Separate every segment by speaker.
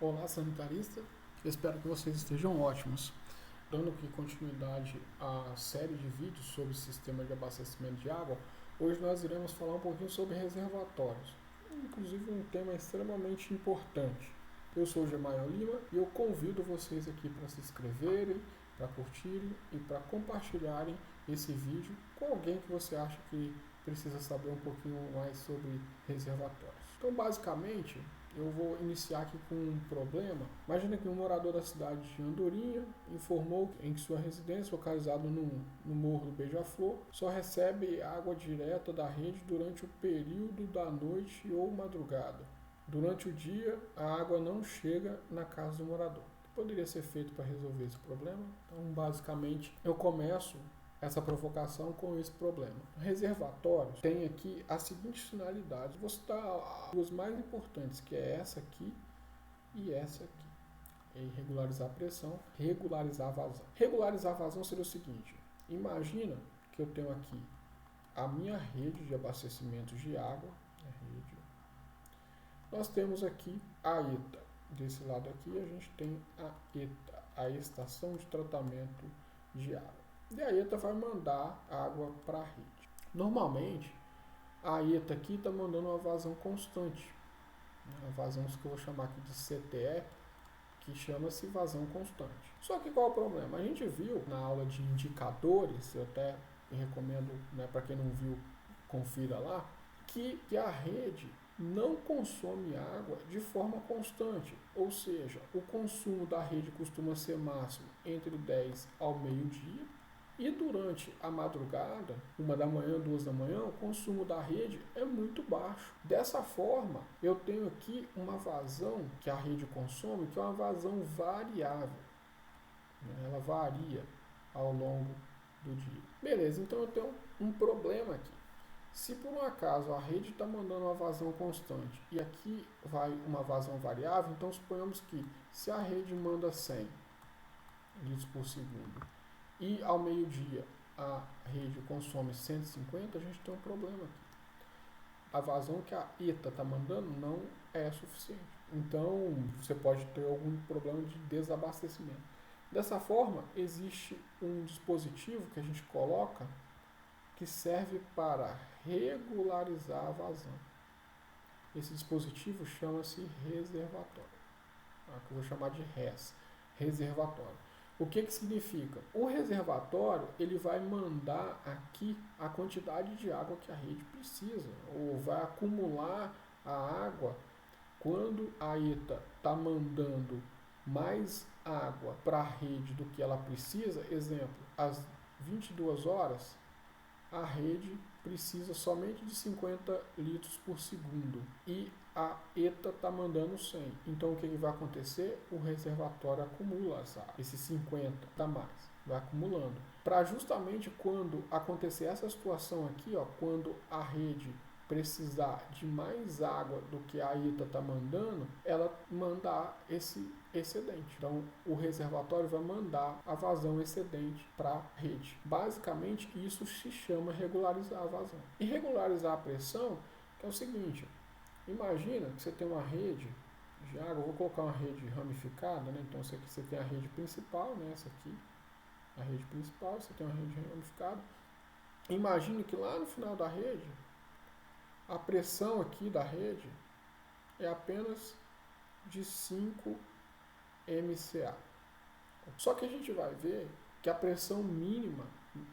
Speaker 1: Olá, sanitarista. Eu espero que vocês estejam ótimos. Dando aqui continuidade à série de vídeos sobre o sistema de abastecimento de água, hoje nós iremos falar um pouquinho sobre reservatórios, inclusive um tema extremamente importante. Eu sou o Gemael Lima e eu convido vocês aqui para se inscreverem, para curtirem e para compartilharem esse vídeo com alguém que você acha que precisa saber um pouquinho mais sobre reservatórios. Então, basicamente, eu vou iniciar aqui com um problema. Imagina que um morador da cidade de Andorinha informou em que sua residência, localizada no Morro do Beija-Flor, só recebe água direta da rede durante o período da noite ou madrugada. Durante o dia, a água não chega na casa do morador. O que poderia ser feito para resolver esse problema? Então, basicamente, eu começo essa provocação com esse problema. Reservatórios tem aqui as seguintes finalidades. Vou citar as mais importantes, que é essa aqui e essa aqui. E regularizar a pressão, regularizar a vazão. Regularizar a vazão seria o seguinte: imagina que eu tenho aqui a minha rede de abastecimento de água. Nós temos aqui a ETA. Desse lado aqui a gente tem a ETA, a Estação de Tratamento de Água. E a ETA vai mandar água para a rede. Normalmente, a ETA aqui está mandando uma vazão constante. Uma vazão que eu vou chamar aqui de CTE, que chama-se vazão constante. Só que qual é o problema? A gente viu na aula de indicadores, eu até recomendo, para quem não viu, confira lá, que a rede não consome água de forma constante, ou seja, o consumo da rede costuma ser máximo entre 10 ao meio-dia, e durante a madrugada, 1 da manhã, 2 da manhã, o consumo da rede é muito baixo. Dessa forma, eu tenho aqui uma vazão que a rede consome, que é uma vazão variável. Ela varia ao longo do dia. Beleza, então eu tenho um problema aqui. Se por um acaso a rede está mandando uma vazão constante e aqui vai uma vazão variável, então suponhamos que se a rede manda 100 litros por segundo e ao meio-dia a rede consome 150, a gente tem um problema aqui. A vazão que a ETA está mandando não é suficiente. Então você pode ter algum problema de desabastecimento. Dessa forma, existe um dispositivo que a gente coloca que serve para regularizar a vazão. Esse dispositivo chama-se reservatório, que eu vou chamar de RES, reservatório. O que significa? O reservatório ele vai mandar aqui a quantidade de água que a rede precisa, ou vai acumular a água quando a ETA está mandando mais água para a rede do que ela precisa. Exemplo, às 22 horas, a rede precisa somente de 50 litros por segundo e a ETA está mandando 100. Então o que vai acontecer? O reservatório acumula esses 50 a mais, vai acumulando. Para justamente quando acontecer essa situação aqui, quando a rede precisar de mais água do que a ETA está mandando, ela mandar esse excedente. Então, o reservatório vai mandar a vazão excedente para a rede. Basicamente, isso se chama regularizar a vazão. E regularizar a pressão é o seguinte: imagina que você tem uma rede de água, eu vou colocar uma rede ramificada, então isso aqui você tem a rede principal, essa aqui, a rede principal, você tem uma rede ramificada. Imagine que lá no final da rede, a pressão aqui da rede é apenas de 5 MCA. Só que a gente vai ver que a pressão mínima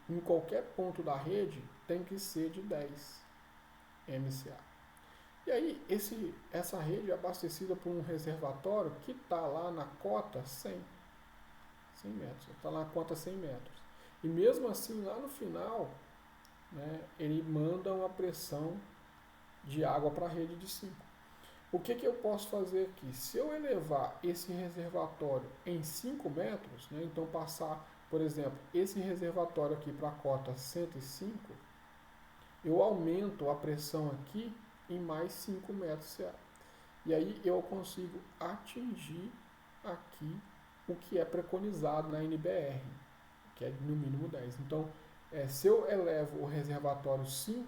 Speaker 1: em qualquer ponto da rede tem que ser de 10 MCA. E aí essa rede é abastecida por um reservatório que está lá na cota 100 metros. Está lá na cota 100 metros. E mesmo assim, lá no final, ele manda uma pressão de água para a rede de 5. O que eu posso fazer aqui? Se eu elevar esse reservatório em 5 metros, então passar, por exemplo, esse reservatório aqui para a cota 105, eu aumento a pressão aqui em mais 5 metros. E aí eu consigo atingir aqui o que é preconizado na NBR, que é no mínimo 10. Então, se eu elevo o reservatório 5,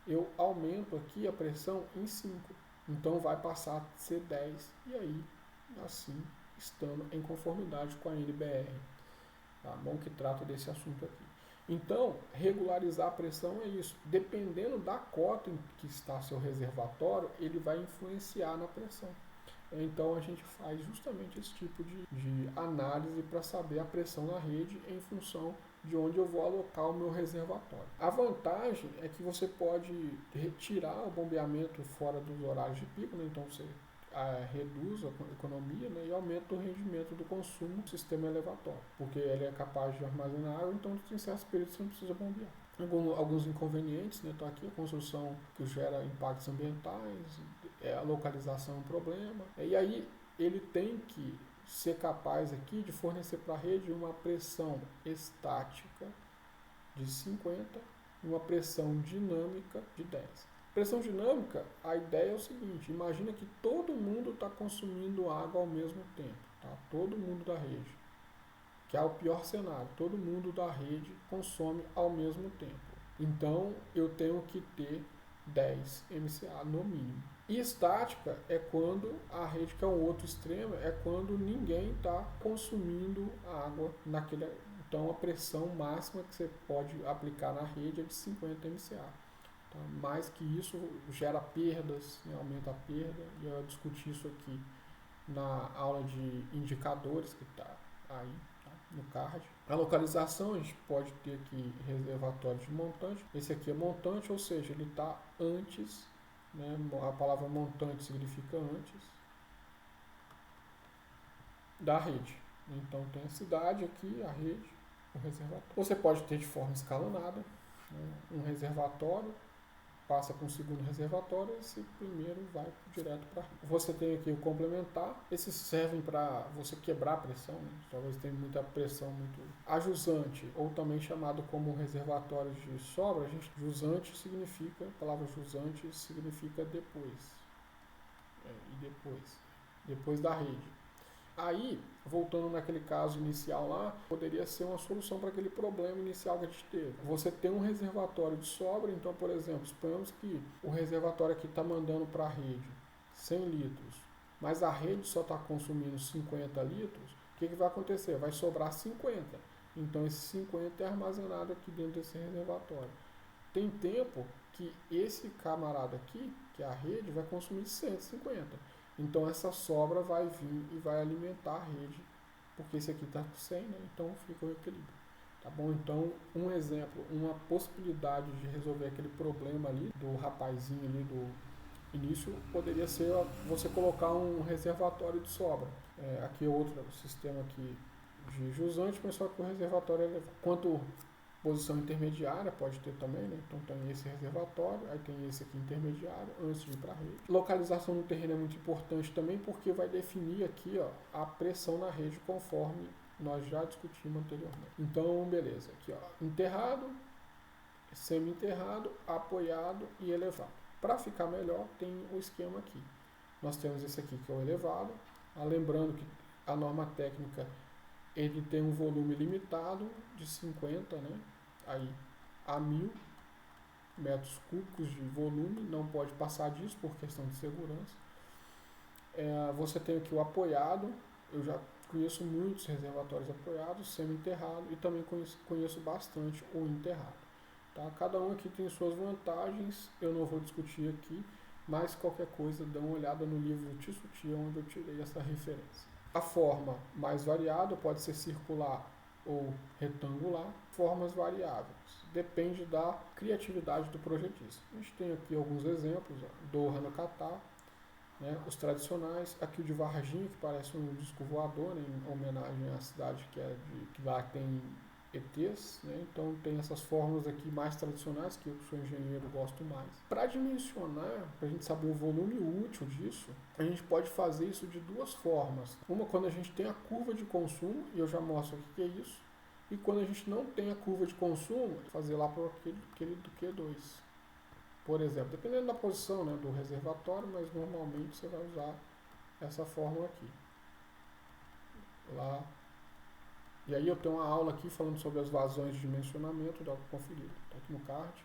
Speaker 1: eu aumento aqui a pressão em 5. Então vai passar a ser 10 e aí assim estando em conformidade com a NBR, tá bom? Que trata desse assunto aqui. Então, regularizar a pressão é isso. Dependendo da cota em que está seu reservatório, ele vai influenciar na pressão. Então, a gente faz justamente esse tipo de análise para saber a pressão na rede em função de onde eu vou alocar o meu reservatório. A vantagem é que você pode retirar o bombeamento fora dos horários de pico, né? Então você reduz a economia, né, e aumenta o rendimento do consumo do sistema elevatório, porque ele é capaz de armazenar água, então em certos períodos você não precisa bombear. Alguns inconvenientes, né, então aqui a construção que gera impactos ambientais, a localização é um problema, e aí ele tem que ser capaz aqui de fornecer para a rede uma pressão estática de 50 e uma pressão dinâmica de 10. Pressão dinâmica, a ideia é o seguinte, imagina que todo mundo está consumindo água ao mesmo tempo, tá? Todo mundo da rede, que é o pior cenário, todo mundo da rede consome ao mesmo tempo. Então, eu tenho que ter 10 MCA no mínimo. E estática é quando a rede, que é um outro extremo, é quando ninguém está consumindo água naquele. Então, a pressão máxima que você pode aplicar na rede é de 50 MCA. Tá? Mais que isso gera perdas, né? Aumenta a perda, e eu discuti isso aqui na aula de indicadores que está aí, tá? No card. A localização, a gente pode ter aqui reservatório de montante. Esse aqui é montante, ou seja, ele está antes, né? A palavra montante significa antes da rede. Então tem a cidade aqui, a rede, o reservatório. Você pode ter de forma escalonada, né? Um reservatório passa para um segundo reservatório, esse primeiro vai direto para. Você tem aqui o complementar, esses servem para você quebrar a pressão, né? Talvez tenha muita pressão muito. A jusante, ou também chamado como reservatório de sobra, jusante significa, a palavra jusante significa depois, depois da rede. Aí, voltando naquele caso inicial lá, poderia ser uma solução para aquele problema inicial que a gente teve. Você tem um reservatório de sobra, então, por exemplo, suponhamos que o reservatório aqui está mandando para a rede 100 litros, mas a rede só está consumindo 50 litros, o que vai acontecer? Vai sobrar 50. Então, esse 50 é armazenado aqui dentro desse reservatório. Tem tempo que esse camarada aqui, que é a rede, vai consumir 150. Então essa sobra vai vir e vai alimentar a rede, porque esse aqui está com 100, né? Então fica o equilíbrio. Tá bom? Então, um exemplo, uma possibilidade de resolver aquele problema ali, do rapazinho ali do início, poderia ser você colocar um reservatório de sobra. Aqui é outro sistema aqui de jusante, mas só que o reservatório é elevado. Quanto posição intermediária pode ter também, né? Então tem esse reservatório, aí tem esse aqui intermediário, antes de ir para a rede. Localização no terreno é muito importante também, porque vai definir aqui, ó, a pressão na rede conforme nós já discutimos anteriormente. Então, beleza, aqui ó, enterrado, semi-enterrado, apoiado e elevado. Para ficar melhor, tem o esquema aqui. Nós temos esse aqui que é o elevado, lembrando que a norma técnica ele tem um volume limitado de 50, né? Aí a 1000 metros cúbicos de volume, não pode passar disso por questão de segurança. Você tem aqui o apoiado, eu já conheço muitos reservatórios apoiados, semi-enterrado, e também conheço bastante o enterrado. Tá? Cada um aqui tem suas vantagens, eu não vou discutir aqui, mas qualquer coisa dá uma olhada no livro Tissutia, onde eu tirei essa referência. A forma mais variada pode ser circular ou retangular, formas variáveis. Depende da criatividade do projetista. A gente tem aqui alguns exemplos, Doha no Catar, né, os tradicionais, aqui o de Varginha, que parece um disco voador, né, em homenagem à cidade que lá tem ETs, né, então tem essas fórmulas aqui mais tradicionais, que eu sou engenheiro gosto mais. Para dimensionar, para a gente saber o volume útil disso, a gente pode fazer isso de duas formas. Uma quando a gente tem a curva de consumo, e eu já mostro aqui que é isso, e quando a gente não tem a curva de consumo, fazer lá para aquele do Q2. Por exemplo, dependendo da posição, né, do reservatório, mas normalmente você vai usar essa fórmula aqui. Lá. E aí eu tenho uma aula aqui falando sobre as vazões de dimensionamento, dá para conferir, está aqui no card.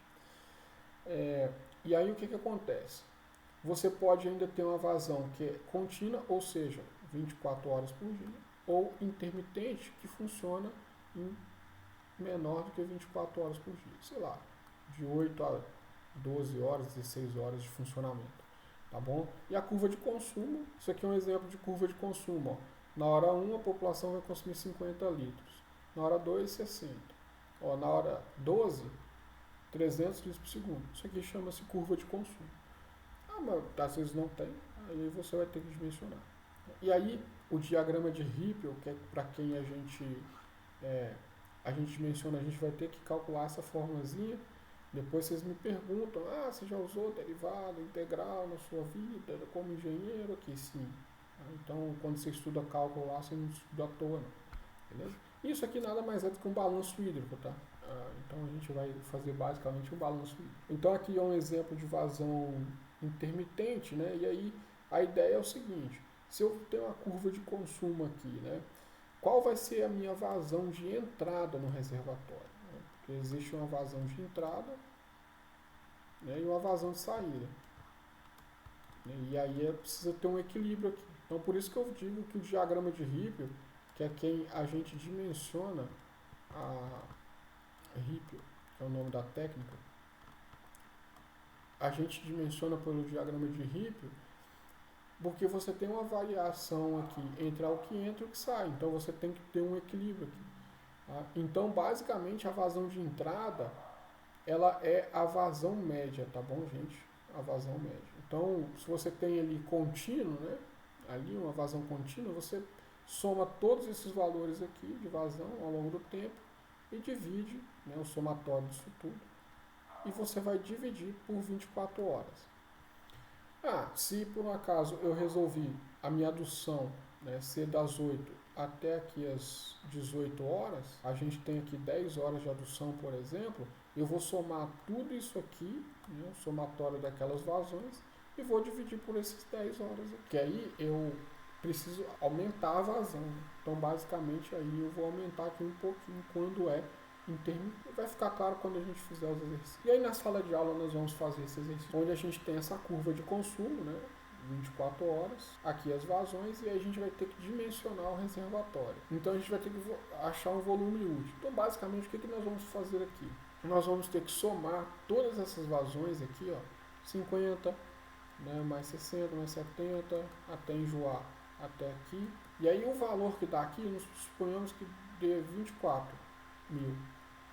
Speaker 1: E aí o que acontece? Você pode ainda ter uma vazão que é contínua, ou seja, 24 horas por dia, ou intermitente, que funciona em menor do que 24 horas por dia, sei lá, de 8 a 12 horas, 16 horas de funcionamento, tá bom? E a curva de consumo, isso aqui é um exemplo de curva de consumo, ó. Na hora 1 a população vai consumir 50 litros, na hora 2, 60, ó, na hora 12, 300 litros por segundo, isso aqui chama-se curva de consumo. Ah, mas às vezes não tem, aí você vai ter que dimensionar. E aí, o diagrama de Rippel, que é para quem a gente menciona, a gente vai ter que calcular essa formulazinha. Depois vocês me perguntam, você já usou derivada integral na sua vida, como engenheiro? Aqui sim. Então, quando você estuda cálculo lá, você não estuda à toa, não. Beleza? Isso aqui nada mais é do que um balanço hídrico, tá? Então, a gente vai fazer basicamente um balanço hídrico. Então, aqui é um exemplo de vazão intermitente, né? E aí, a ideia é o seguinte, se eu tenho uma curva de consumo aqui, né? Qual vai ser a minha vazão de entrada no reservatório? Né? Porque existe uma vazão de entrada, né, e uma vazão de saída. E aí precisa ter um equilíbrio aqui. Então por isso que eu digo que o diagrama de Rippel, que é quem a gente dimensiona a Rippel, que é o nome da técnica, a gente dimensiona pelo diagrama de Rippel porque você tem uma variação aqui entre o que entra e o que sai. Então você tem que ter um equilíbrio aqui. Tá? Então basicamente a vazão de entrada ela é a vazão média, tá bom, gente? A vazão média. Então, se você tem ali contínuo, né? Ali uma vazão contínua, você soma todos esses valores aqui de vazão ao longo do tempo e divide, né, o somatório disso tudo. E você vai dividir por 24 horas. Se por um acaso eu resolvi a minha adução, né, ser das 8 até aqui as 18 horas, a gente tem aqui 10 horas de adução, por exemplo, eu vou somar tudo isso aqui, né, o somatório daquelas vazões, e vou dividir por esses 10 horas aqui. Que aí eu preciso aumentar a vazão. Então, basicamente, aí eu vou aumentar aqui um pouquinho quando é intermitente. Vai ficar claro quando a gente fizer os exercícios. E aí, na sala de aula, nós vamos fazer esse exercício, onde a gente tem essa curva de consumo, né? 24 horas, aqui as vazões, e aí a gente vai ter que dimensionar o reservatório. Então a gente vai ter que achar um volume útil. Então basicamente o que nós vamos fazer aqui? Nós vamos ter que somar todas essas vazões aqui, ó, 50, né, mais 60, mais 70, até enjoar até aqui. E aí o valor que dá aqui, nós suponhamos que dê 24 mil.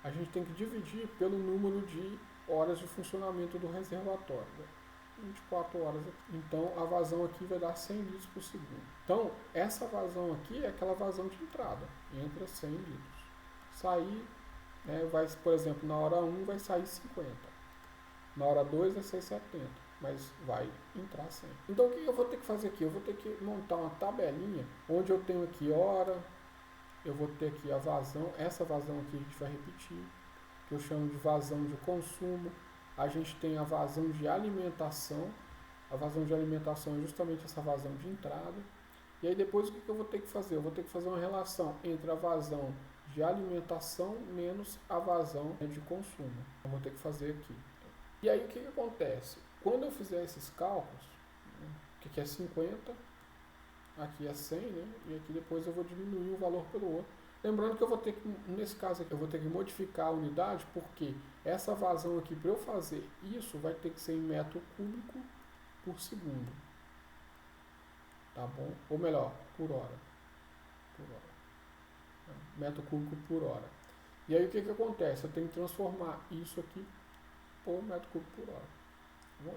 Speaker 1: A gente tem que dividir pelo número de horas de funcionamento do reservatório. 24 horas aqui. Então a vazão aqui vai dar 100 litros por segundo. Então essa vazão aqui é aquela vazão de entrada, entra 100 litros. Sair, né, vai, por exemplo, na hora 1 vai sair 50, na hora 2 vai sair 70, mas vai entrar 100. Então o que eu vou ter que fazer aqui? Eu vou ter que montar uma tabelinha onde eu tenho aqui hora, eu vou ter aqui a vazão, essa vazão aqui a gente vai repetir, que eu chamo de vazão de consumo. A gente tem a vazão de alimentação. A vazão de alimentação é justamente essa vazão de entrada. E aí depois o que eu vou ter que fazer? Eu vou ter que fazer uma relação entre a vazão de alimentação menos a vazão de consumo. Eu vou ter que fazer aqui. E aí o que acontece? Quando eu fizer esses cálculos, né, que é 50, aqui é 100, né, e aqui depois eu vou diminuir o valor pelo outro. Lembrando que eu vou ter que, nesse caso aqui, eu vou ter que modificar a unidade, porque essa vazão aqui, para eu fazer isso, vai ter que ser em metro cúbico por segundo. Tá bom? Ou melhor, por hora. Por hora. Metro cúbico por hora. E aí o que acontece? Eu tenho que transformar isso aqui por metro cúbico por hora.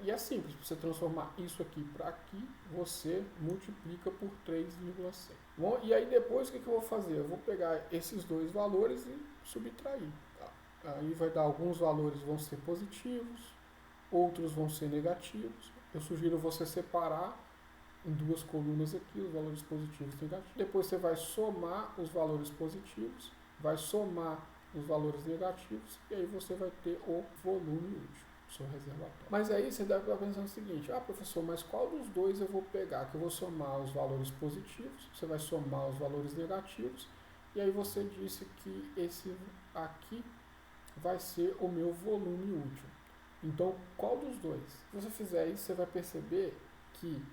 Speaker 1: E é simples, para você transformar isso aqui para aqui, você multiplica por 3,6. Bom, e aí depois o que eu vou fazer? Eu vou pegar esses dois valores e subtrair. Aí vai dar alguns valores vão ser positivos, outros vão ser negativos. Eu sugiro você separar em duas colunas aqui os valores positivos e negativos. Depois você vai somar os valores positivos, vai somar os valores negativos e aí você vai ter o volume útil. Seu reservatório. Mas aí você deve estar pensando o seguinte, professor, mas qual dos dois eu vou pegar? Que eu vou somar os valores positivos, você vai somar os valores negativos, e aí você disse que esse aqui vai ser o meu volume útil. Então, qual dos dois? Se você fizer isso, você vai perceber que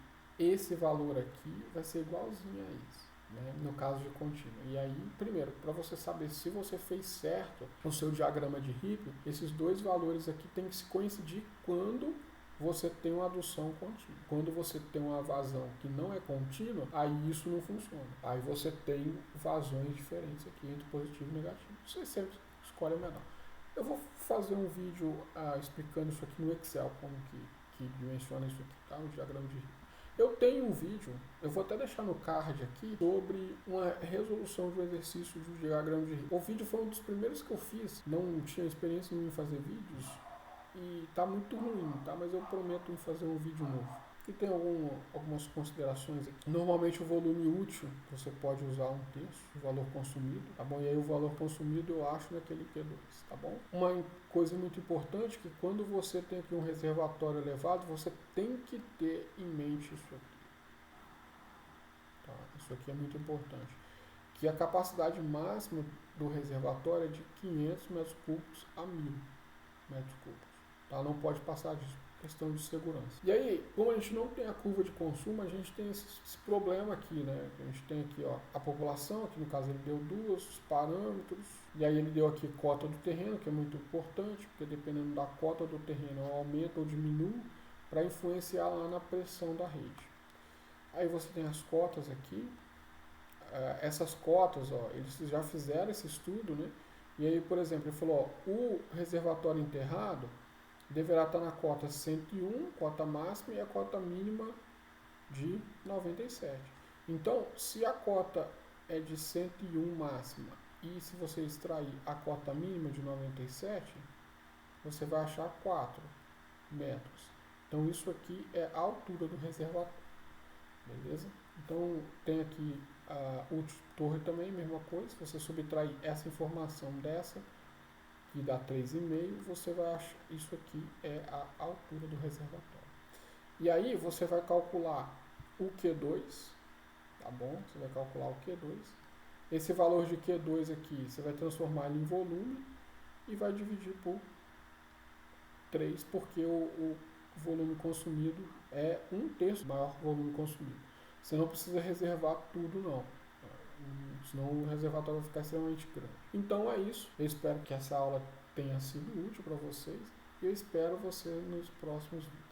Speaker 1: esse valor aqui vai ser igualzinho a isso, né, no caso de contínuo. E aí, primeiro, para você saber se você fez certo o seu diagrama de Ripple, esses dois valores aqui têm que se coincidir quando você tem uma adução contínua. Quando você tem uma vazão que não é contínua, aí isso não funciona. Aí você tem vazões diferentes aqui entre positivo e negativo. Você sempre escolhe o menor. Eu vou fazer um vídeo explicando isso aqui no Excel, como que dimensiona isso aqui, tá? O diagrama de Ripple. Eu tenho um vídeo, eu vou até deixar no card aqui, sobre uma resolução de um exercício de diagrama de Ripple. O vídeo foi um dos primeiros que eu fiz, não tinha experiência em fazer vídeos, e tá muito ruim, tá? Mas eu prometo em fazer um vídeo novo. E tem algumas considerações aqui. Normalmente o volume útil, você pode usar 1/3 do valor consumido, tá bom? E aí o valor consumido eu acho naquele Q2, tá bom? Uma coisa muito importante é que quando você tem aqui um reservatório elevado, você tem que ter em mente isso aqui. Tá? Isso aqui é muito importante. Que a capacidade máxima do reservatório é de 500 metros cúbicos a 1000 metros cúbicos. Tá? Não pode passar disso, questão de segurança. E aí, como a gente não tem a curva de consumo, a gente tem esse problema aqui, né? A gente tem aqui, ó, a população, aqui no caso ele deu os parâmetros, e aí ele deu aqui cota do terreno, que é muito importante, porque dependendo da cota do terreno, aumenta ou diminui, para influenciar lá na pressão da rede. Aí você tem as cotas aqui, essas cotas, ó, eles já fizeram esse estudo, né? E aí, por exemplo, ele falou, ó, o reservatório enterrado deverá estar na cota 101, cota máxima, e a cota mínima de 97. Então, se a cota é de 101 máxima e se você extrair a cota mínima de 97, você vai achar 4 metros. Então, isso aqui é a altura do reservatório. Beleza? Então, tem aqui o torre também, mesma coisa. Se você subtrair essa informação dessa, que dá 3,5, você vai achar, isso aqui é a altura do reservatório. E aí você vai calcular o Q2, tá bom? Você vai calcular o Q2. Esse valor de Q2 aqui, você vai transformar ele em volume e vai dividir por 3, porque o volume consumido é 1/3 do maior volume consumido. Você não precisa reservar tudo, não. Senão o reservatório vai ficar extremamente grande. Então é isso. Eu espero que essa aula tenha sido útil para vocês e eu espero você nos próximos vídeos.